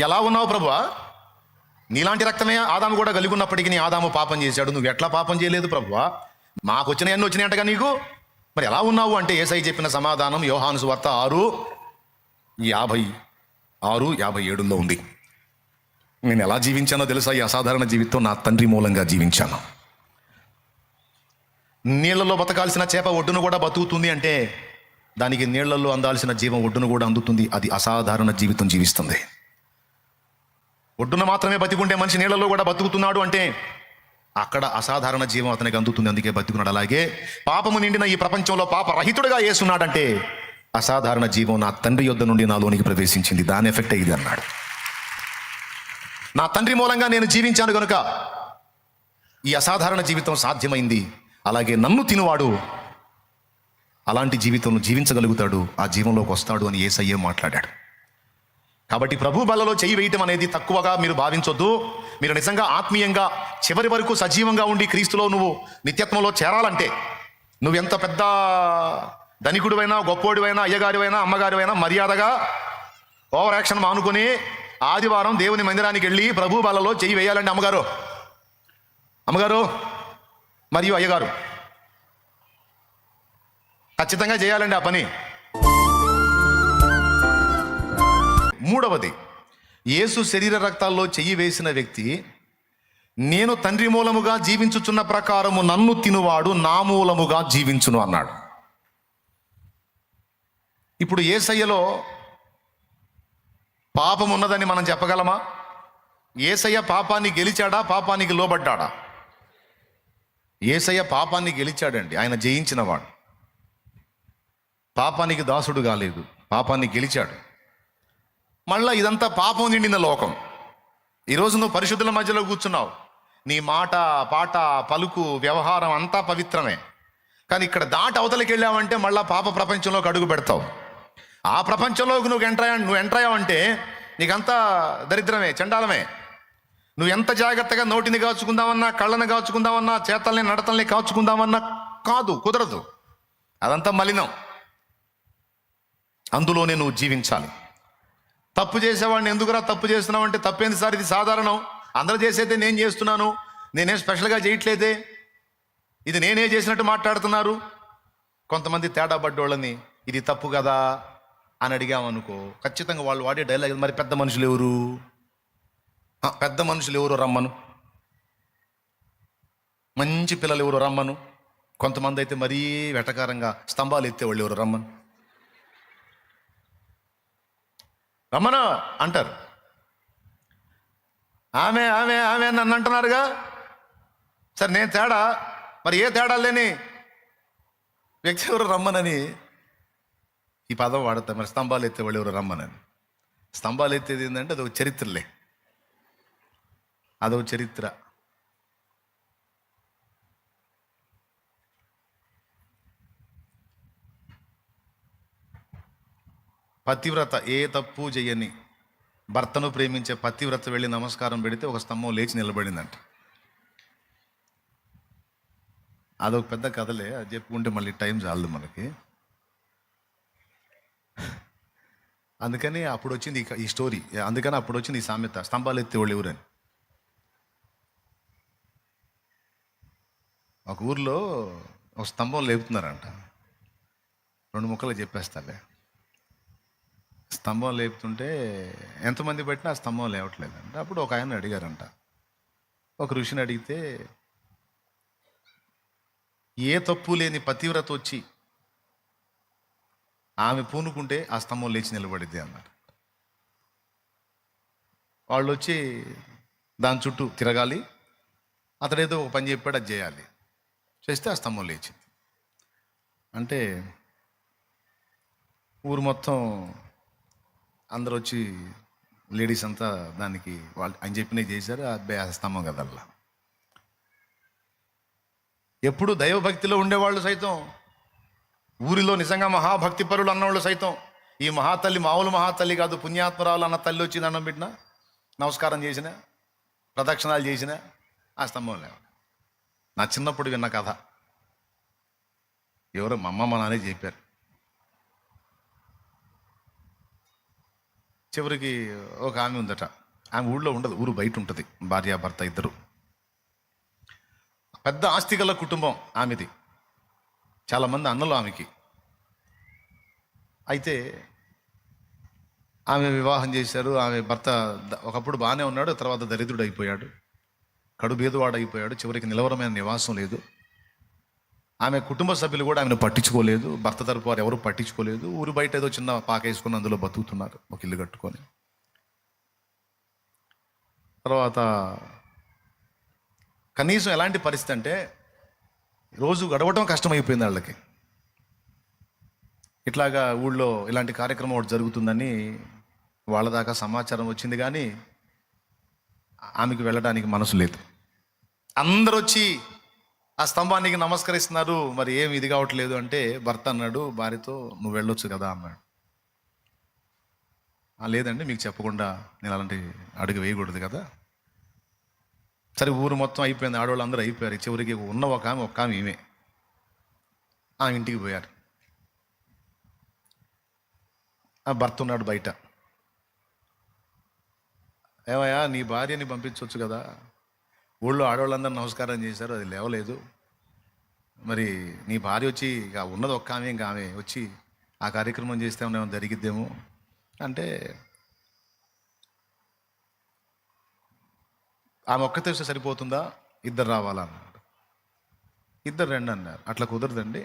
ఎలా ఉన్నావు ప్రభువా? నీలాంటి రక్తమే ఆదాము కూడా కలిగి ఉన్నప్పటికీ ఆదాము పాపం చేశాడు, నువ్వు ఎట్లా పాపం చేయలేదు ప్రభువా? మాకు వచ్చిన ఎన్ని వచ్చినాయంటగా నీకు, మరి ఎలా ఉన్నావు అంటే యేసయ్య చెప్పిన సమాధానం యోహాను సువార్త 6:56-57 ఉంది. నేను ఎలా జీవించానో తెలుసా? ఈ అసాధారణ జీవితం నా తండ్రి మూలంగా జీవించాను. నీళ్లలో బతకాల్సిన చేప ఒడ్డును కూడా బతుకుతుంది అంటే దానికి నీళ్లలో అందాల్సిన జీవం ఒడ్డును కూడా అందుతుంది. అది అసాధారణ జీవితం జీవిస్తుంది. ఒడ్డున మాత్రమే బతికుంటే మనిషి నీళ్లలో కూడా బతుకుతున్నాడు అంటే అక్కడ అసాధారణ జీవం అతనికి అందుతుంది, అందుకే బతుకున్నాడు. అలాగే పాపము నిండిన ఈ ప్రపంచంలో పాపరహితుడిగా యేసున్నాడంటే అసాధారణ జీవం నా తండ్రి యొద్ద నుండి నాలోనికి ప్రవేశించింది, దాని ఎఫెక్ట్ ఇది అన్నాడు. నా తండ్రి మూలంగా నేను జీవించాను కనుక ఈ అసాధారణ జీవితం సాధ్యమైంది. అలాగే నన్ను తినువాడు అలాంటి జీవితం జీవించగలుగుతాడు, ఆ జీవంలోకి వస్తాడు అని యేసయ్య మాట్లాడాడు. కాబట్టి ప్రభు బలలో చేయి వేయటం అనేది తక్కువగా మీరు భావించొద్దు. మీరు నిజంగా ఆత్మీయంగా చివరి వరకు సజీవంగా ఉండి క్రీస్తులో నువ్వు నిత్యత్వంలో చేరాలంటే, నువ్వెంత పెద్ద ధనికుడివైనా, గొప్పోడివైనా, అయ్యగారివైనా, అమ్మగారివైనా మర్యాదగా ఓవర్ యాక్షన్ మానుకొని ఆదివారం దేవుని మందిరానికి వెళ్ళి ప్రభు బలలో చేయి వేయాలండి. అమ్మగారు మరియు అయ్యగారు ఖచ్చితంగా చేయాలండి ఆ పని. మూడవది, యేసు శరీర రక్తాల్లో చెయ్యి వేసిన వ్యక్తి నేను తండ్రి మూలముగా జీవించుచున్న ప్రకారము నన్ను తినువాడు నా మూలముగా జీవించును అన్నాడు. ఇప్పుడు యేసయ్యలో పాపం ఉన్నదని మనం చెప్పగలమా? యేసయ్య పాపాన్ని గెలిచాడా? పాపానికి లోబడ్డాడా? యేసయ్య పాపాన్ని గెలిచాడండి. ఆయన జయించినవాడు, పాపానికి దాసుడు కాలేదు, పాపాన్ని గెలిచాడు. మళ్ళా ఇదంతా పాపం నిండిన లోకం. ఈరోజు నువ్వు పరిశుద్ధుల మధ్యలో కూర్చున్నావు, నీ మాట, పాట, పలుకు, వ్యవహారం అంతా పవిత్రమే. కానీ ఇక్కడ దాటి అవతలకి వెళ్ళావంటే మళ్ళా పాప ప్రపంచంలోకి అడుగు పెడతావు. ఆ ప్రపంచంలోకి నువ్వు ఎంటర్ అయ్యావంటే నీకంతా దరిద్రమే, చండాలమే. నువ్వు ఎంత జాగ్రత్తగా నోటిని కాచుకుందామన్నా, కళ్ళని కాచుకుందామన్నా, చేతల్ని నడతల్ని కాచుకుందామన్నా కుదరదు. అదంతా మలినం. అందులోనే నువ్వు జీవించాలి. తప్పు చేసేవాడిని ఎందుకురా తప్పు చేస్తున్నావు అంటే, తప్పేంది సార్, ఇది సాధారణం, అందరూ చేసేదే నేను చేస్తున్నాను, నేనేం స్పెషల్గా చేయట్లేదే, ఇది నేనే చేసినట్టు మాట్లాడుతున్నారు. కొంతమంది తేడా పడ్డోళ్ళని ఇది తప్పు కదా అని అడిగామనుకో, ఖచ్చితంగా వాళ్ళు వాడే డైలాగ్, మరి పెద్ద మనుషులు ఎవరు, పెద్ద మనుషులు ఎవరు రమ్మను, మంచి పిల్లలు ఎవరు రమ్మను. కొంతమంది అయితే మరీ వెటకారంగా స్తంభాలు ఎత్తేవాళ్ళు ఎవరు రమ్మను అంటారు. ఆమె ఆమె ఆమె నన్ను అంటున్నారుగా, సరే నేను తేడా, మరి ఏ తేడా లేని వ్యక్తి ఎవరు రమ్మనని ఈ పదం వాడతారు. మరి స్తంభాలు ఎత్తేవాళ్ళు ఎవరు రమ్మనని. స్తంభాలు ఎత్తేది ఏంటంటే అదొక చరిత్రలే, అదొక చరిత్ర. పతివ్రత ఏ తప్పు చెయ్యని భర్తను ప్రేమించే పతివ్రత వెళ్ళి నమస్కారం పెడితే ఒక స్తంభం లేచి నిలబడిందంట. అదొక పెద్ద కథలే, అది చెప్పుకుంటే మళ్ళీ టైం చాలదు మనకి. అందుకని అప్పుడు వచ్చింది ఈ స్టోరీ, అందుకని అప్పుడు వచ్చింది ఈ సామెత, స్తంభాలు ఎత్తే వాళ్ళు ఎవరని. ఒక ఊర్లో ఒక స్తంభం లేపుతున్నారంట. 2 ముక్కలు చెప్పేస్తాలే. స్తంభం లేపుతుంటే ఎంతమంది పెట్టినా ఆ స్తంభం లేవట్లేదంట. అప్పుడు ఒక ఆయన అడిగారంట, ఒక ఋషిని అడిగితే, ఏ తప్పు లేని పతివ్రత వచ్చి ఆమె పూనుకుంటే ఆ స్తంభం లేచి నిలబడిద్ది అన్నారు. వాళ్ళు వచ్చి దాని చుట్టూ తిరగాలి, అతడేదో ఒక పని చెప్పాడు, అది చేయాలి, చేస్తే ఆ స్తంభం లేచింది. అంటే ఊరు మొత్తం అందరూ వచ్చి లేడీస్ అంతా దానికి వాళ్ళు ఆయన చెప్పినవి చేశారు. ఆ స్తంభం కదల్లా. ఎప్పుడు దైవభక్తిలో ఉండేవాళ్ళు సైతం, ఊరిలో నిజంగా మహాభక్తి పరులు అన్నవాళ్ళు సైతం, ఈ మహాతల్లి మామూలు మహాతల్లి కాదు, పుణ్యాత్మరాలు అన్న తల్లి వచ్చి దండం పెట్టినా, నమస్కారం చేసిన, ప్రదక్షిణాలు చేసిన ఆ స్తంభం లేవు. నా చిన్నప్పుడు విన్న కథ, ఎవరో మా అమ్మ మా నాన్నే చెప్పారు. చివరికి ఒక ఆమె ఉందట. ఆమె ఊళ్ళో ఉండదు, ఊరు బయట ఉంటుంది. భార్యాభర్త ఇద్దరు. పెద్ద ఆస్తి గల కుటుంబం ఆమెది, చాలామంది అన్నలు ఆమెకి. అయితే ఆమె వివాహం చేశారు. ఆమె భర్త ఒకప్పుడు బాగానే ఉన్నాడు, తర్వాత దరిద్రుడు అయిపోయాడు, కడు బీదవాడు అయిపోయాడు. చివరికి నిలవరమైన నివాసం లేదు. ఆమె కుటుంబ సభ్యులు కూడా ఆమెను పట్టించుకోలేదు, భర్త తరపు వారు ఎవరు పట్టించుకోలేదు. ఊరు బయట ఏదో చిన్న పాక వేసుకొని అందులో బతుకుతున్నారు, ఒక ఇల్లు కట్టుకొని. తర్వాత కనీసం ఎలాంటి పరిస్థితి అంటే రోజు గడవటం కష్టమైపోయింది వాళ్ళకి. ఇట్లాగా ఊళ్ళో ఇలాంటి కార్యక్రమం ఒకటి జరుగుతుందని వాళ్ళ దాకా సమాచారం వచ్చింది, కానీ ఆమెకి వెళ్ళడానికి మనసు లేదు. అందరూ వచ్చి ఆ స్తంభానికి నమస్కరిస్తున్నారు, మరి ఏమి ఇది కావట్లేదు అంటే భర్త అన్నాడు భార్యతో, నువ్వు వెళ్ళొచ్చు కదా అన్నాడు. లేదండి, మీకు చెప్పకుండా నేను అలాంటి అడుగు వేయకూడదు కదా. సరే, ఊరు మొత్తం అయిపోయింది, ఆడవాళ్ళు అందరూ అయిపోయారు. చివరికి ఉన్న ఒక ఆమె ఈమె ఆమె ఇంటికి పోయారు. ఆ భర్త ఉన్నాడు బయట. ఏమయ్యా, నీ భార్యని పంపించవచ్చు కదా, ఊళ్ళో ఆడవాళ్ళందరూ నమస్కారం చేశారు, అది లేవలేదు. మరి నీ భార్య వచ్చి ఇక ఉన్నది ఒక్క ఆమె, ఇంకా ఆమె వచ్చి ఆ కార్యక్రమం చేస్తే ఏమైనా జరిగిద్దేమో అంటే, ఆమె ఒక్కతే వస్తే సరిపోతుందా, ఇద్దరు రావాలన్నాడు. ఇద్దరు రండి అన్నారు. అట్లా కుదరదండి,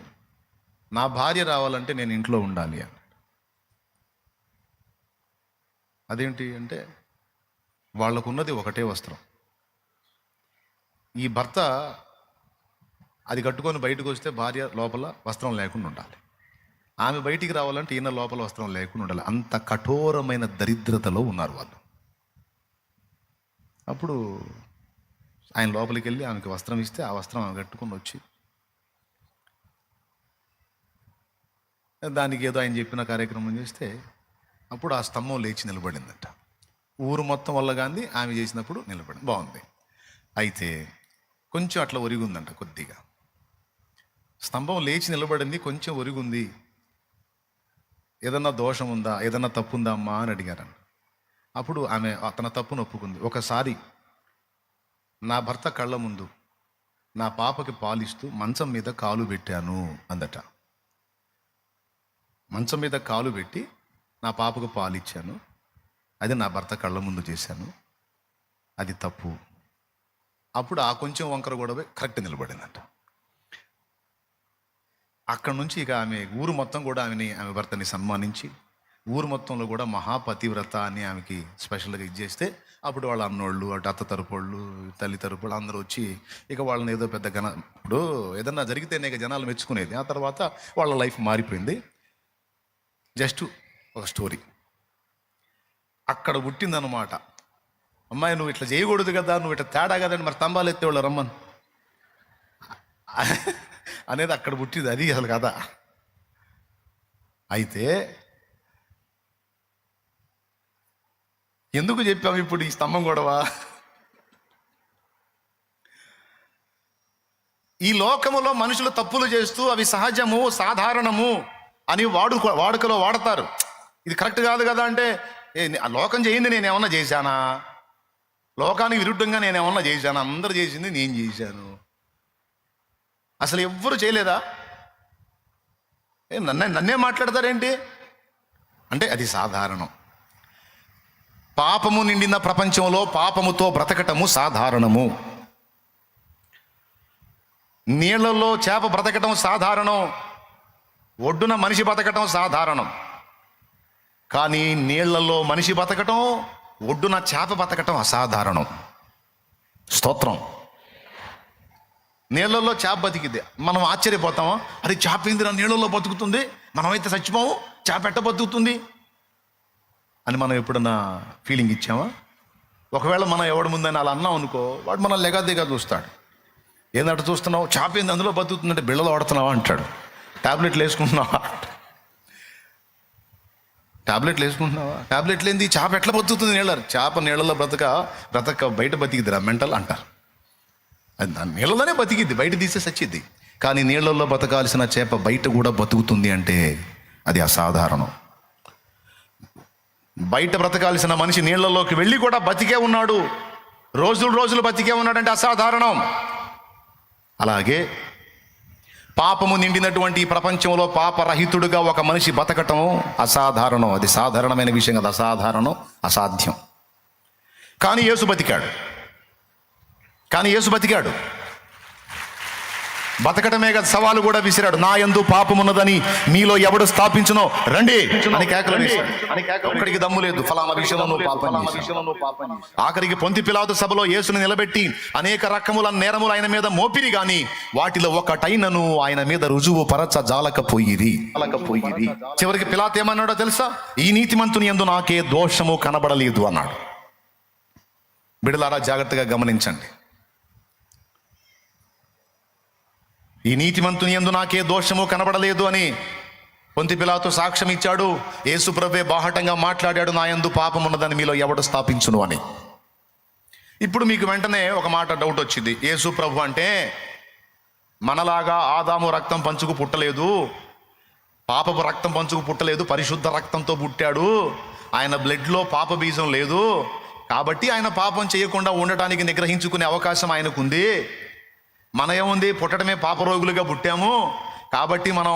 నా భార్య రావాలంటే నేను ఇంట్లో ఉండాలి అన్నాడు. అదేంటి అంటే, వాళ్ళకున్నది ఒకటే వస్త్రం. ఈ భర్త అది కట్టుకొని బయటకు వస్తే భార్య లోపల వస్త్రం లేకుండా ఉండాలి. ఆమె బయటికి రావాలంటే ఈయన లోపల వస్త్రం లేకుండా ఉండాలి. అంత కఠోరమైన దరిద్రతలో ఉన్నారు వాళ్ళు. అప్పుడు ఆయన లోపలికి వెళ్ళి ఆమెకి వస్త్రం ఇస్తే ఆ వస్త్రం ఆమె కట్టుకొని వచ్చి, దానికి ఏదో ఆయన చెప్పిన కార్యక్రమం చేస్తే అప్పుడు ఆ స్తంభం లేచి నిలబడిందట. ఊరు మొత్తం వల్ల గాంధీ ఆమె చేసినప్పుడు నిలబడింది. బాగుంది. అయితే కొంచెం అట్లా ఒరిగుందంట, కొద్దిగా స్తంభం లేచి నిలబడింది, కొంచెం ఒరిగుంది. ఏదన్నా దోషం ఉందా, ఏదన్నా తప్పు ఉందా అమ్మా అని అడిగారంట. అప్పుడు ఆమె తన తప్పును ఒప్పుకుంది. ఒకసారి నా భర్త కళ్ళ ముందు నా పాపకి పాలిస్తూ మంచం మీద కాలు పెట్టాను అందట. మంచం మీద కాలు పెట్టి నా పాపకు పాలిచ్చాను, అది నా భర్త కళ్ళ ముందు చేశాను, అది తప్పు. అప్పుడు ఆ కొంచెం వంకర కూడా కరెక్ట్ నిలబడిందంట. అక్కడి నుంచి ఇక ఆమె ఊరు మొత్తం కూడా ఆమె భర్తని సన్మానించి, ఊరు మొత్తంలో కూడా మహాపతివ్రత అని ఆమెకి స్పెషల్గా ఇచ్చేస్తే, అప్పుడు వాళ్ళ అన్నోళ్ళు, అటు అత్త తరపోళ్ళు, తల్లి తరపోళ్ళు అందరూ వచ్చి ఇక వాళ్ళని ఏదో పెద్ద ఇప్పుడు ఏదన్నా జరిగితేనే ఇక జనాలు మెచ్చుకునేది. ఆ తర్వాత వాళ్ళ లైఫ్ మారిపోయింది. జస్ట్ ఒక స్టోరీ అక్కడ పుట్టిందనమాట. అమ్మాయి, నువ్వు ఇట్లా చేయకూడదు కదా, నువ్వు ఇట్లా తేడా కదండి, మరి స్తంభాలు ఎత్తేవాళ్ళు రమ్మను అనేది అక్కడ పుట్టింది. అది అసలు కదా. అయితే ఎందుకు చెప్పాము ఇప్పుడు ఈ స్తంభం గొడవ? ఈ లోకములో మనుషులు తప్పులు చేస్తూ అవి సహజము, సాధారణము అని వాడుకలో వాడతారు. ఇది కరెక్ట్ కాదు కదా అంటే, లోకం చేయింది నేనేమన్నా చేశానా, లోకానికి విరుద్ధంగా నేనేమన్నా చేశానా, అందరూ చేసింది నేను చేశాను, అసలు ఎవ్వరు చేయలేదా, నన్నే మాట్లాడతారేంటి అంటే అది సాధారణం. పాపము నిండిన ప్రపంచంలో పాపముతో బ్రతకటము సాధారణము. నీళ్లలో చేప బ్రతకటం సాధారణం, ఒడ్డున మనిషి బతకటం సాధారణం. కానీ నీళ్లలో మనిషి బతకటం, ఒడ్డున చేప బతకటం అసాధారణం. స్తోత్రం. నీళ్లలో చేప బతికింది, మనం ఆశ్చర్యపోతామా, అది చేప ఏందిరా నీళ్ళలో బతుకుతుంది, మనమైతే చచ్చిపోము, చేప ఎట్ట బతుకుతుంది అని మనం ఎప్పుడన్నా ఫీలింగ్ ఇచ్చామా? ఒకవేళ మనం ఎవడి ముందని అలా అన్నాం అనుకో, వాడు మనం లెగదిగా చూస్తాడు. ఏందంటే చూస్తున్నావు, చేప ఏంది అందులో బతుకుతుందంటే బిళ్ళలు వాడుతున్నావా అంటాడు. టాబ్లెట్లు వేసుకుంటున్నావా, టాబ్లెట్లు వేసుకుంటున్నావా, టాబ్లెట్లు ఏంది, చేప ఎట్లా బతుకుతుంది నీళ్ళ, చేప నీళ్ళలో బ్రతక బయట బతికిద్దిరా మెంటల్ అంటారు. అది నీళ్ళలోనే బతికిద్ది, బయట తీసే సచ్చిద్ది. కానీ నీళ్ళల్లో బతకాల్సిన చేప బయట కూడా బతుకుతుంది అంటే అది అసాధారణం. బయట బ్రతకాల్సిన మనిషి నీళ్లలోకి వెళ్ళి కూడా బతికే ఉన్నాడు, రోజులు బతికే ఉన్నాడంటే అసాధారణం. అలాగే పాపము నిండినటువంటి ఈ ప్రపంచంలో పాపరహితుడుగా ఒక మనిషి బతకటం అసాధారణం. అది సాధారణమైన విషయం కదా, అసాధారణం, అసాధ్యం. కానీ యేసు బతికాడు. బతకటమే కదా, సవాలు కూడా విసిరాడు. నా యందు పాపమున్నదని మీలో ఎవడు స్థాపించునో రండి అని కేకలు వేశాడు. అక్కడికి దమ్ము లేదు, ఫలానా విషయంలో నువ్వు పాపం. ఆఖరికి పొంతి పిలాతు సభలో యేసుని నిలబెట్టి అనేక రకముల నేరములు ఆయన మీద మోపిరి గాని వాటిలో ఒకటైనను ఆయన మీద రుజువు పరచ జాలకపోయిరి. చివరికి పిలాతు ఏమన్నాడో తెలుసా? ఈ నీతిమంతుని యందు నాకే దోషము కనబడలేదు అన్నాడు. బిడలారా, జాగ్రత్తగా గమనించండి. ఈ నీతిమంతుని యందు నాకే దోషము కనబడలేదు అని పొంతి పిలాతు సాక్ష్యం ఇచ్చాడు. యేసు ప్రభువే బాహటంగా మాట్లాడాడు, నా యందు పాపం ఉన్నదని మీలో ఎవడు స్థాపించును అని. ఇప్పుడు మీకు వెంటనే ఒక మాట డౌట్ వచ్చింది. యేసు ప్రభు అంటే మనలాగా ఆదాము రక్తం పంచుకు పుట్టలేదు, పాపపు రక్తం పంచుకు పుట్టలేదు, పరిశుద్ధ రక్తంతో పుట్టాడు. ఆయన బ్లడ్లో పాప బీజం లేదు, కాబట్టి ఆయన పాపం చేయకుండా ఉండటానికి నిగ్రహించుకునే అవకాశం ఆయనకుంది. మన ఏముంది, పుట్టడమే పాపరోగులుగా పుట్టాము, కాబట్టి మనం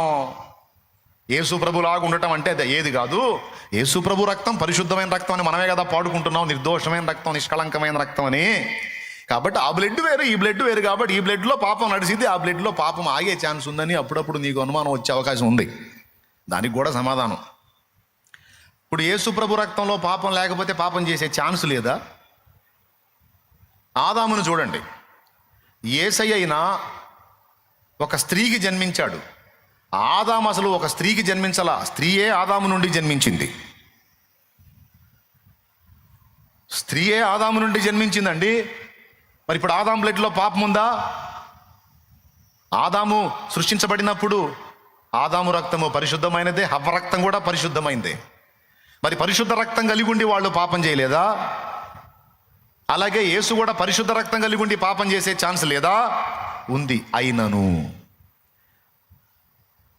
యేసు ప్రభులాగా ఉండటం అంటే అది ఏది కాదు. యేసు ప్రభు రక్తం పరిశుద్ధమైన రక్తం అని మనమే కదా పాడుకుంటున్నాం, నిర్దోషమైన రక్తం, నిష్కళంకమైన రక్తం అని. కాబట్టి ఆ బ్లడ్ వేరు, ఈ బ్లడ్ వేరు, కాబట్టి ఈ బ్లడ్లో పాపం నడిచింది, ఆ బ్లడ్లో పాపం ఆగే ఛాన్స్ ఉందని అప్పుడప్పుడు నీకు అనుమానం వచ్చే అవకాశం ఉంది. దానికి కూడా సమాధానం. ఇప్పుడు యేసు ప్రభు రక్తంలో పాపం లేకపోతే పాపం చేసే ఛాన్స్ లేదా? ఆదామును చూడండి, యేసయ్య అయినా ఒక స్త్రీకి జన్మించాడు. ఆదాము అసలు ఒక స్త్రీకి జన్మించలా, స్త్రీయే ఆదాము నుండి జన్మించింది. స్త్రీయే ఆదాము నుండి జన్మించిందండి. మరి ఇప్పుడు ఆదాము బ్లడ్లో పాపం ఉందా? ఆదాము సృష్టించబడినప్పుడు ఆదాము రక్తము పరిశుద్ధమైనదే, హవ్వ రక్తం కూడా పరిశుద్ధమైందే. మరి పరిశుద్ధ రక్తం కలిగి ఉండి వాళ్ళు పాపం చేయలేదా? అలాగే యేసు కూడా పరిశుద్ధ రక్తం కలిగి ఉండి పాపం చేసే ఛాన్స్ లేదా? ఉంది. అయినను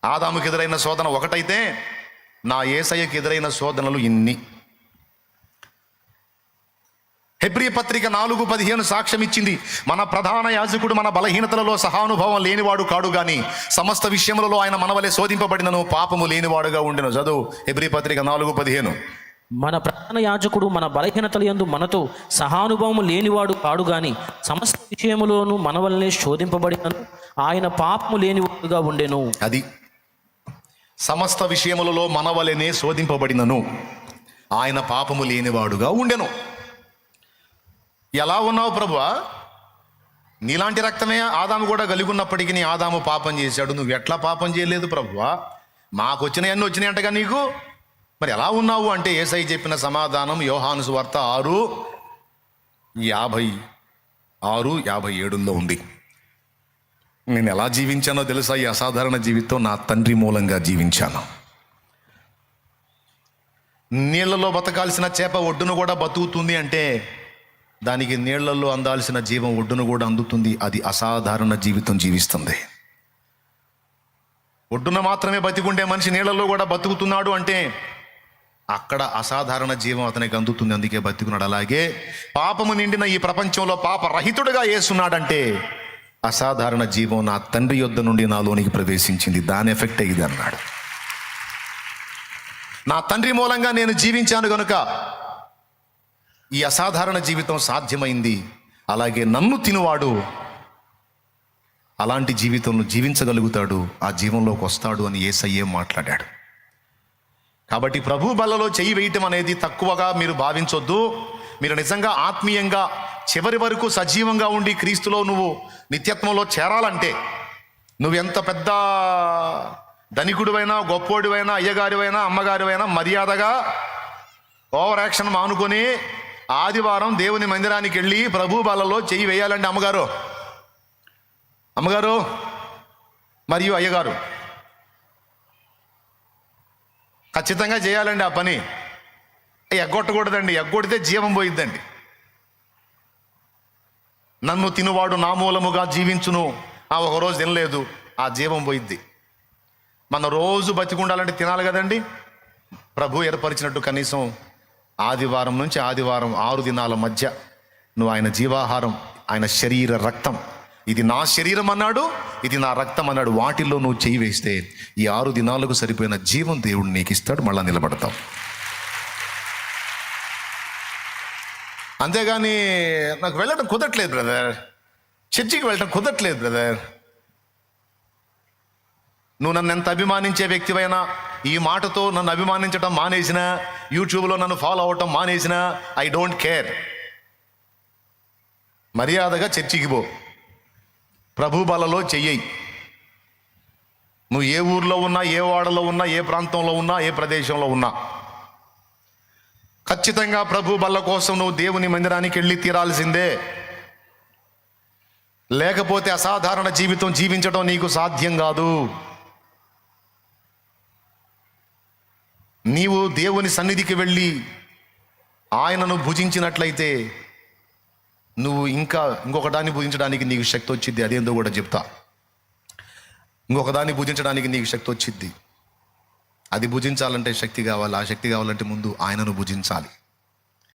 ఆదాముకి ఎదురైన శోధన ఒకటైతే నా యేసయ్యకి ఎదురైన శోధనలు ఇన్ని. హెబ్రీ పత్రిక 4:15 సాక్ష్యం ఇచ్చింది, మన ప్రధాన యాజకుడు మన బలహీనతలలో సహానుభవం లేనివాడు కాడు గాని సమస్త విషయములలో ఆయన మనవలే శోధింపబడినను పాపము లేనివాడుగా ఉండెను. చదువు హెబ్రీ పత్రిక 4:15. మన ప్రధాన యాజకుడు మన బలహీనతల యందు మనతో సహానుభవము లేనివాడు కాడు గాని సమస్త విషయములోను మన వల్లనే శోధింపబడినను ఆయన పాపము లేనివాడుగా ఉండెను. అది సమస్త విషయములలో మన వలెనే శోధింపబడినను ఆయన పాపము లేనివాడుగా ఉండెను. ఎలా ఉన్నావు ప్రభువా? నీలాంటి రక్తమే ఆదాము కూడా కలిగి ఉన్నప్పటికీ నీ ఆదాము పాపం చేశాడు, నువ్వు ఎట్లా పాపం చేయలేదు ప్రభువా? మాకు వచ్చినాయన్నీ వచ్చినాయంటగా నీకు, మరి ఎలా ఉన్నావు అంటే యేసయ్య చెప్పిన సమాధానం యోహాను సువార్త 6:56-57 ఉంది. నేను ఎలా జీవించానో తెలుసా? ఈ అసాధారణ జీవితం నా తండ్రి మూలంగా జీవించాను. నీళ్లలో బతకాల్సిన చేప ఒడ్డును కూడా బతుకుతుంది అంటే దానికి నీళ్లలో అందాల్సిన జీవం ఒడ్డును కూడా అందుతుంది. అది అసాధారణ జీవితం జీవిస్తుంది. ఒడ్డున మాత్రమే బతికుండే మనిషి నీళ్లలో కూడా బతుకుతున్నాడు అంటే అక్కడ అసాధారణ జీవం అతనికి అందుతుంది, అందుకే బతికున్నాడు. అలాగే పాపము నిండిన ఈ ప్రపంచంలో పాపరహితుడుగా యేసున్నాడంటే అసాధారణ జీవం నా తండ్రి యొద్ద నుండి నాలోనికి ప్రవేశించింది, దాని ఎఫెక్ట్ ఇది అన్నాడు. నా తండ్రి మూలంగా నేను జీవించాను గనుక ఈ అసాధారణ జీవితం సాధ్యమైంది. అలాగే నన్ను తినువాడు అలాంటి జీవితంలో జీవించగలుగుతాడు, ఆ జీవంలోకి వస్తాడు అని యేసయ్యే మాట్లాడాడు. కాబట్టి ప్రభు బల్లలో చెయ్యి వేయటం అనేది తక్కువగా మీరు భావించొద్దు. మీరు నిజంగా ఆత్మీయంగా చివరి వరకు సజీవంగా ఉండి క్రీస్తులో నువ్వు నిత్యత్వంలో చేరాలంటే, నువ్వు ఎంత పెద్ద ధనికుడివైనా, గొప్పోడివైనా, అయ్యగారివైనా, అమ్మగారివైనా మర్యాదగా ఓవర్ యాక్షన్ మానుకొని ఆదివారం దేవుని మందిరానికి వెళ్ళి ప్రభు బల్లలో చెయ్యి వేయాలండి. అమ్మగారు మరియు అయ్యగారు ఖచ్చితంగా చేయాలండి ఆ పని. ఎగ్గొట్టకూడదండి, ఎగ్గొడితే జీవం పోయిద్దండి. నన్ను తినువాడు నా మూలముగా జీవించును. ఒకరోజు తినలేదు, ఆ జీవం పోయిద్ది. మన రోజు బతికుండాలంటే తినాలి కదండి. ప్రభు ఏర్పరిచినట్టు కనీసం ఆదివారం నుంచి ఆదివారం 6 దినాల మధ్య నువ్వు ఆయన జీవాహారం, ఆయన శరీర రక్తం, ఇది నా శరీరం అన్నాడు, ఇది నా రక్తం అన్నాడు, వాటిల్లో నువ్వు చేయి వేస్తే ఈ 6 దినాలకు సరిపోయిన జీవం దేవుడు నీకు ఇస్తాడు, మళ్ళా నిలబడతావు. అంతేగాని నాకు వెళ్ళడం కుదరట్లేదు బ్రదర్, చర్చికి వెళ్ళడం కుదరట్లేదు బ్రదర్, నువ్వు నన్ను ఎంత అభిమానించే వ్యక్తివైనా ఈ మాటతో నన్ను అభిమానించడం మానేసిన, యూట్యూబ్లో నన్ను ఫాలో అవటం మానేసిన, ఐ డోంట్ కేర్. మర్యాదగా చర్చికి పో, ప్రభు బలలో చెయ్యి. నువ్వు ఏ ఊర్లో ఉన్నా, ఏ వాడలో ఉన్నా, ఏ ప్రాంతంలో ఉన్నా, ఏ ప్రదేశంలో ఉన్నా, ఖచ్చితంగా ప్రభు బల్ల కోసం నువ్వు దేవుని మందిరానికి వెళ్ళి తీరాల్సిందే. లేకపోతే అసాధారణ జీవితం జీవించడం నీకు సాధ్యం కాదు. నీవు దేవుని సన్నిధికి వెళ్ళి ఆయనను భుజించినట్లయితే నువ్వు ఇంకొక దాన్ని భుజించడానికి నీకు శక్తి వచ్చిద్ది. అదేందో కూడా చెప్తా. ఇంకొక దాన్ని భుజించడానికి నీకు శక్తి వచ్చిద్ది. అది భుజించాలంటే శక్తి కావాలి. ఆ శక్తి కావాలంటే ముందు ఆయనను భుజించాలి.